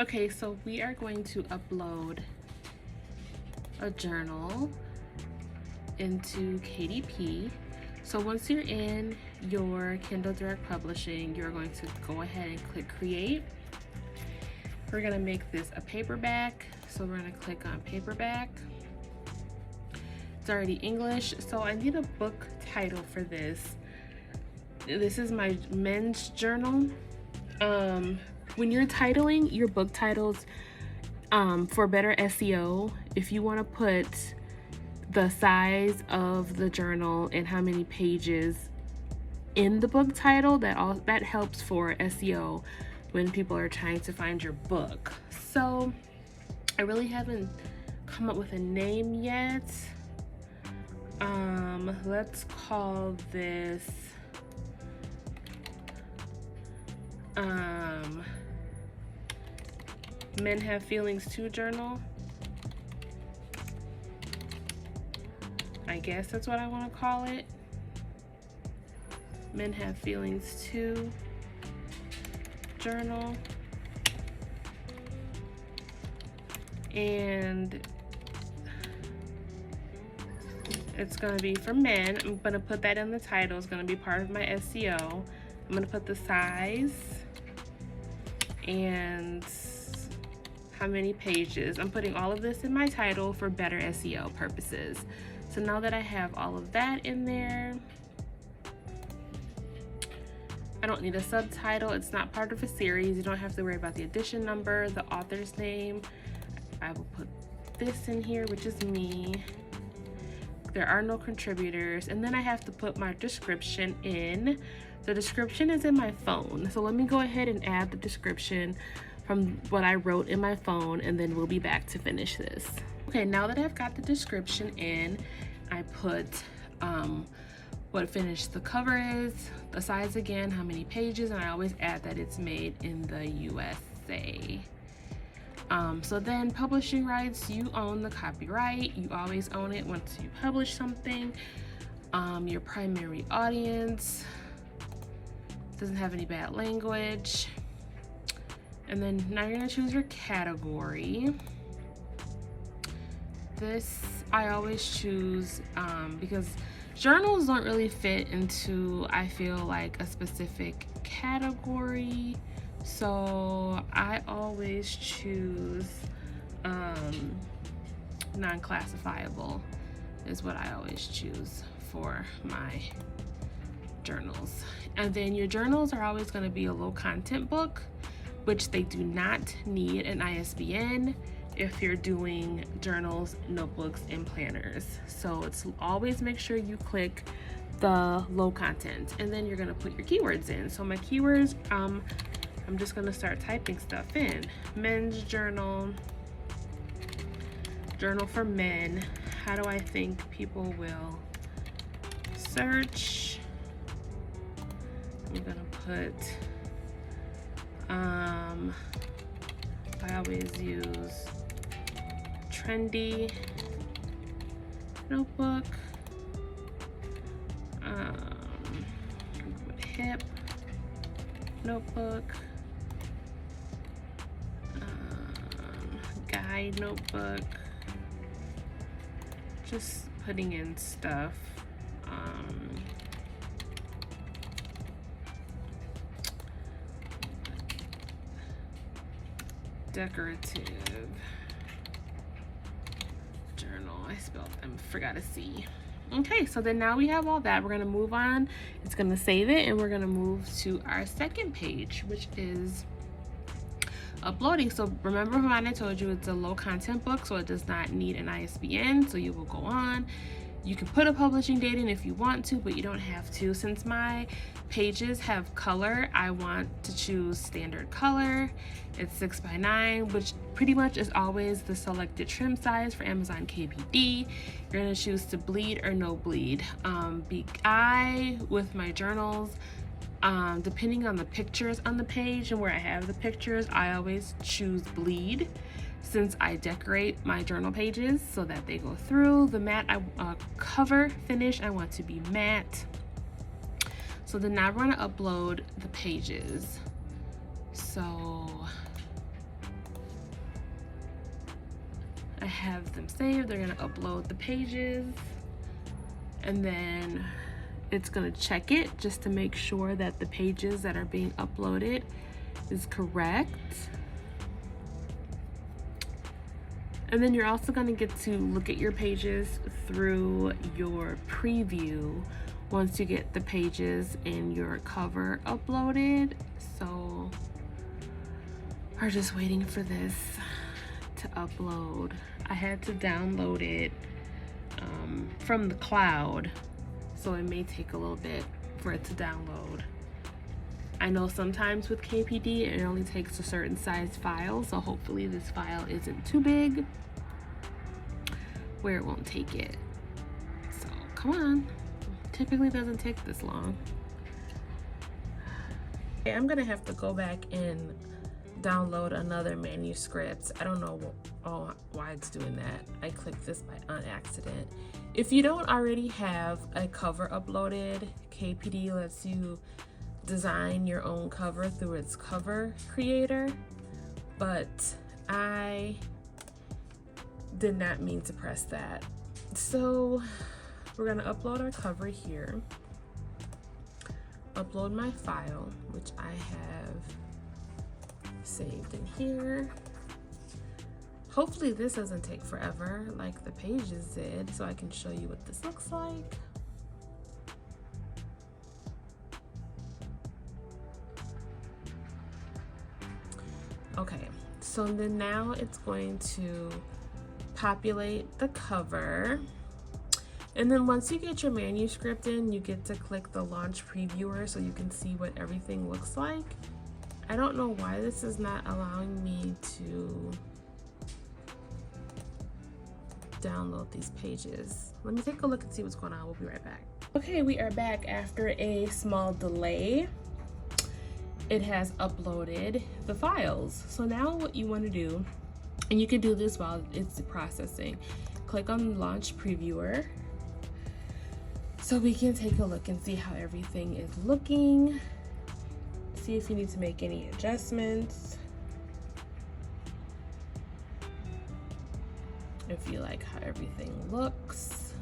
Okay, so we are going to upload a journal into KDP. So once you're in your Kindle Direct Publishing, you're going to go ahead and click create. We're going to make this a paperback, so we're going to click on paperback. It's already English, so I need a book title for this. This is my men's journal. When you're titling your book titles, for better SEO, if you want to put the size of the journal and how many pages in the book title, that helps for SEO when people are trying to find your book. So I really haven't come up with a name yet. Let's call this Men Have Feelings Too journal. I guess that's what I want to call it. Men Have Feelings Too journal. And it's going to be for men. I'm going to put that in the title. It's going to be part of my SEO. I'm going to put the size and how many pages. I'm putting all of this in my title for better SEO purposes. So now that I have all of that in there, I don't need a subtitle. It's not part of a series. You don't have to worry about the edition number, the author's name. I will put this in here, which is me. There are no contributors. And then I have to put my description in. The description is in my phone. So let me go ahead and add the description from what I wrote in my phone, and then we'll be back to finish this. Okay, now that I've got the description in, I put what finished the cover is, the size again, how many pages, and I always add that it's made in the USA. So then publishing rights, you own the copyright. You always own it once you publish something. Your primary audience doesn't have any bad language. And then now you're gonna choose your category. This I always choose because journals don't really fit into, I feel like, a specific category. So I always choose non-classifiable is what I always choose for my journals. And then your journals are always going to be a low content book, which they do not need an ISBN if you're doing journals, notebooks, and planners. So it's always make sure you click the low content, and then you're going to put your keywords in. So my keywords, I'm just going to start typing stuff in. Men's journal, journal for men. How do I think people will search? I'm going to put, I always use trendy notebook, hip notebook, guide notebook, just putting in stuff. Decorative journal. I forgot a C. Okay, so then now we have all that. We're gonna move on. It's gonna save it, and we're gonna move to our second page, which is uploading. So remember when I told you it's a low content book, so it does not need an ISBN. So you will go on. You can put a publishing date in if you want to, but you don't have to. Since my pages have color, I want to choose standard color. It's 6x9, which pretty much is always the selected trim size for Amazon KDP. You're gonna choose to bleed or no bleed. With my journals, depending on the pictures on the page and where I have the pictures, I always choose bleed, since I decorate my journal pages so that they go through. The matte cover finish, I want to be matte. So then now we're gonna upload the pages. So I have them saved. They're gonna upload the pages, and then it's gonna check it just to make sure that the pages that are being uploaded is correct. And then you're also going to get to look at your pages through your preview once you get the pages and your cover uploaded. So we're just waiting for this to upload. I had to download it from the cloud, so it may take a little bit for it to download. I know sometimes with KPD it only takes a certain size file, so hopefully this file isn't too big where it won't take it. So come on, typically doesn't take this long. Okay, I'm gonna have to go back and download another manuscript. I don't know why it's doing that. I clicked this on accident. If you don't already have a cover uploaded, KPD lets you design your own cover through its cover creator, but I did not mean to press that. So we're gonna upload our cover here, upload my file, which I have saved in here. Hopefully this doesn't take forever like the pages did, so I can show you what this looks like. Okay, so then now it's going to populate the cover. And then once you get your manuscript in, you get to click the launch previewer so you can see what everything looks like. I don't know why this is not allowing me to download these pages. Let me take a look and see what's going on. We'll be right back. Okay, we are back after a small delay. It has uploaded the files. So now what you want to do, and you can do this while it's processing, click on launch previewer so we can take a look and see how everything is looking. See if you need to make any adjustments. If you like how everything looks.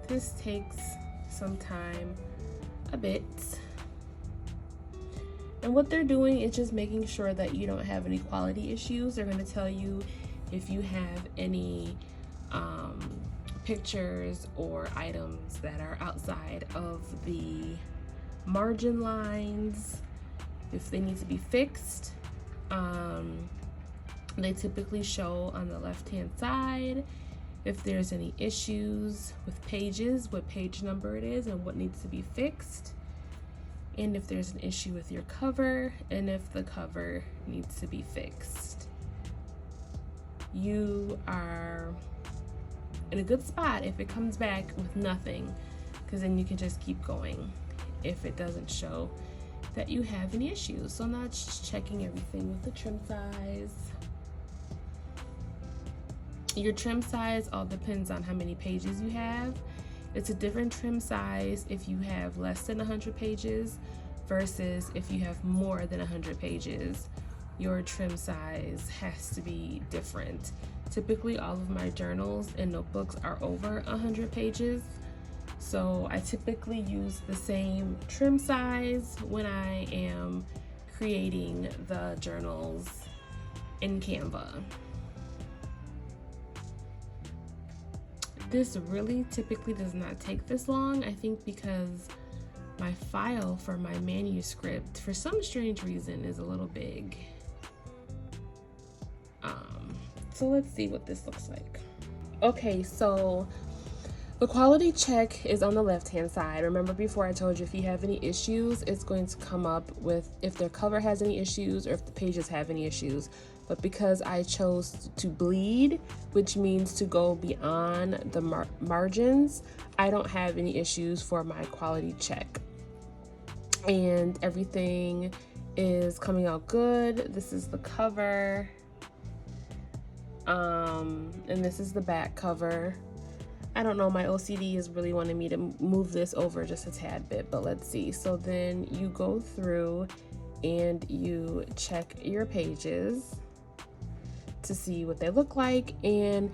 This takes some time, a bit. And what they're doing is just making sure that you don't have any quality issues. They're going to tell you if you have any pictures or items that are outside of the margin lines, if they need to be fixed. They typically show on the left hand side if there's any issues with pages, what page number it is and what needs to be fixed, and if there's an issue with your cover and if the cover needs to be fixed. You are in a good spot if it comes back with nothing, because then you can just keep going if it doesn't show that you have any issues. So now it's just checking everything with the trim size. Your trim size all depends on how many pages you have. It's a different trim size if you have less than 100 pages versus if you have more than 100 pages. Your trim size has to be different. Typically all of my journals and notebooks are over 100 pages. So I typically use the same trim size when I am creating the journals in Canva. This really typically does not take this long, I think because my file for my manuscript, for some strange reason, is a little big. So let's see what this looks like. Okay, so the quality check is on the left hand side. Remember before I told you if you have any issues, it's going to come up with if their cover has any issues or if the pages have any issues. But because I chose to bleed, which means to go beyond the margins, I don't have any issues for my quality check. And everything is coming out good. This is the cover. And this is the back cover. I don't know, my OCD is really wanting me to move this over just a tad bit, but let's see. So then you go through and you check your pages to see what they look like. And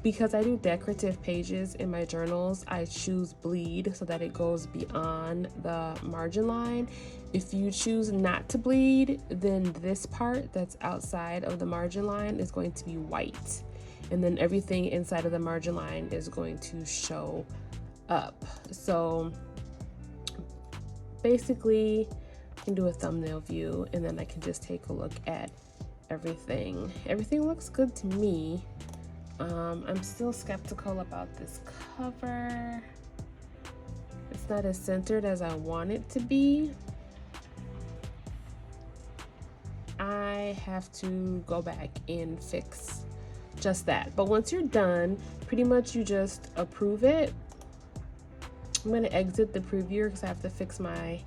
because I do decorative pages in my journals, I choose bleed so that it goes beyond the margin line. If you choose not to bleed, then this part that's outside of the margin line is going to be white. And then everything inside of the margin line is going to show up. So basically, I can do a thumbnail view and then I can just take a look at everything. Everything looks good to me. I'm still skeptical about this cover. It's not as centered as I want it to be. I have to go back and fix just that. But once you're done, pretty much you just approve it. I'm gonna exit the preview because I have to fix my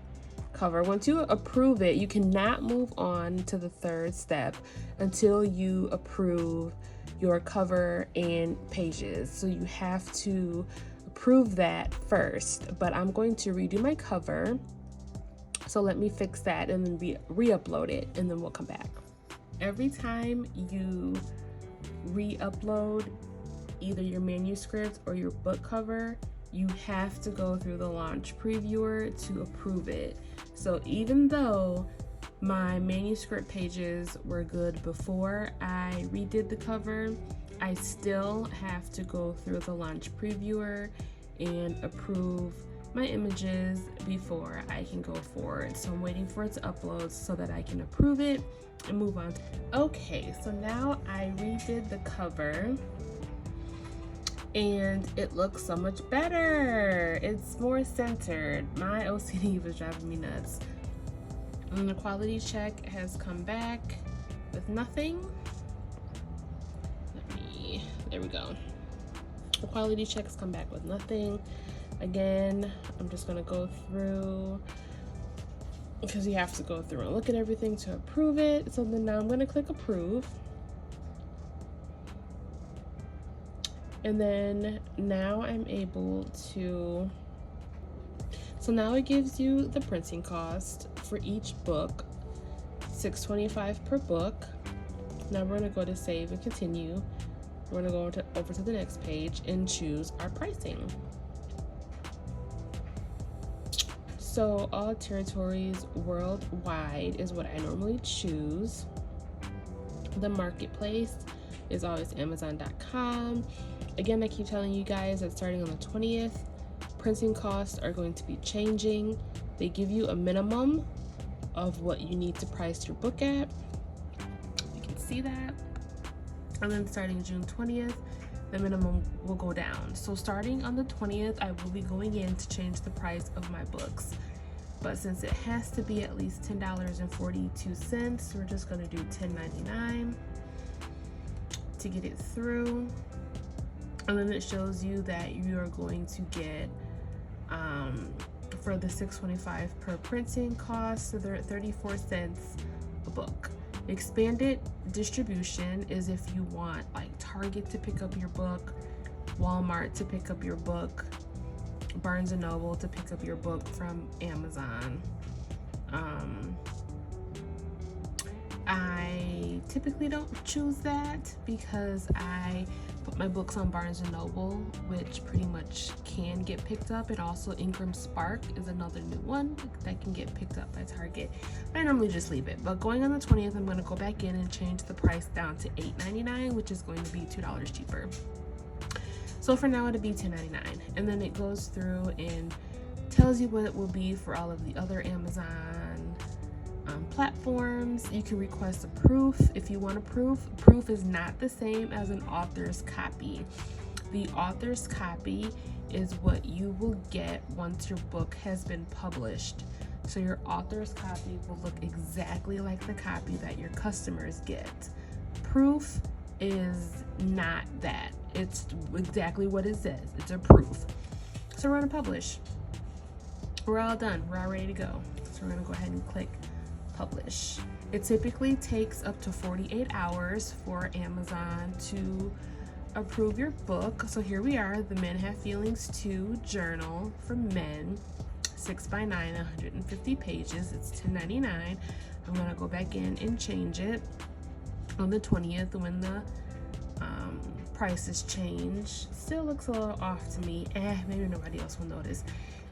cover. Once you approve it, you cannot move on to the third step until you approve your cover and pages. So you have to approve that first, but I'm going to redo my cover. So let me fix that and then re-upload it, and then we'll come back. Every time you re-upload either your manuscript or your book cover, you have to go through the launch previewer to approve it. So even though my manuscript pages were good before I redid the cover, I still have to go through the launch previewer and approve my images before I can go forward. So I'm waiting for it to upload so that I can approve it and move on. Okay, so now I redid the cover and it looks so much better. It's more centered. My OCD was driving me nuts. And the quality check has come back with nothing. There we go. The quality checks come back with nothing. Again, I'm just gonna go through, because you have to go through and look at everything to approve it. So then now I'm gonna click approve. And then now I'm able to, so now it gives you the printing cost for each book, $6.25 per book. Now we're gonna go to save and continue. We're gonna go over to the next page and choose our pricing. So all territories worldwide is what I normally choose. The marketplace is always Amazon.com. Again, I keep telling you guys that starting on the 20th, printing costs are going to be changing. They give you a minimum of what you need to price your book at. You can see that. And then starting June 20th, the minimum will go down. So starting on the 20th, I will be going in to change the price of my books. But since it has to be at least $10.42, we're just gonna do $10.99 to get it through. And then it shows you that you are going to get, for the $6.25 per printing cost, so they're at 34 cents a book. Expanded distribution is if you want like Target to pick up your book, Walmart to pick up your book, Barnes & Noble to pick up your book from Amazon. I typically don't choose that because I put my books on Barnes & Noble, which pretty much can get picked up. And also Ingram Spark is another new one that can get picked up by Target. But I normally just leave it. But going on the 20th, I'm going to go back in and change the price down to $8.99, which is going to be $2 cheaper. So for now, it'll be $10.99. And then it goes through and tells you what it will be for all of the other Amazon platforms. You can request a proof if you want a proof. Proof is not the same as an author's copy. The author's copy is what you will get once your book has been published. So your author's copy will look exactly like the copy that your customers get. Proof is not that. It's exactly what it says. It's a proof. So we're gonna publish. We're all done. We're all ready to go. So we're gonna go ahead and click publish. It typically takes up to 48 hours for Amazon to approve your book. So here we are, the Men Have Feelings 2 journal for men, 6 by 9, 150 pages. It's $10.99. I'm gonna go back in and change it on the 20th when the prices change. Still looks a little off to me. Maybe nobody else will notice.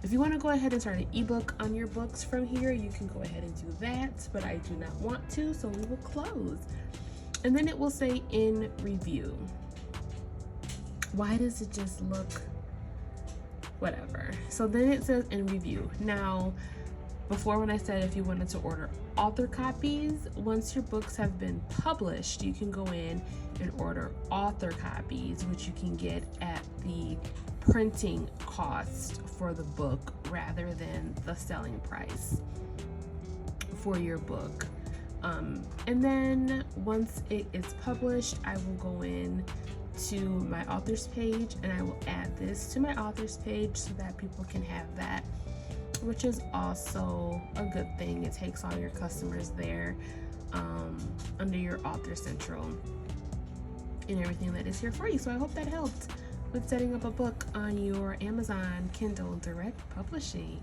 If you want to go ahead and start an ebook on your books from here, you can go ahead and do that, but I do not want to, so we will close. And then it will say in review. Why does it just look whatever? So then it says in review. Now, before when I said if you wanted to order author copies, once your books have been published, you can go in and order author copies, which you can get at the printing cost for the book rather than the selling price for your book. And then once it is published, I will go in to my authors page and I will add this to my authors page so that people can have that, which is also a good thing. It takes all your customers there under your Author Central and everything that is here for you. So I hope that helped with setting up a book on your Amazon Kindle Direct Publishing.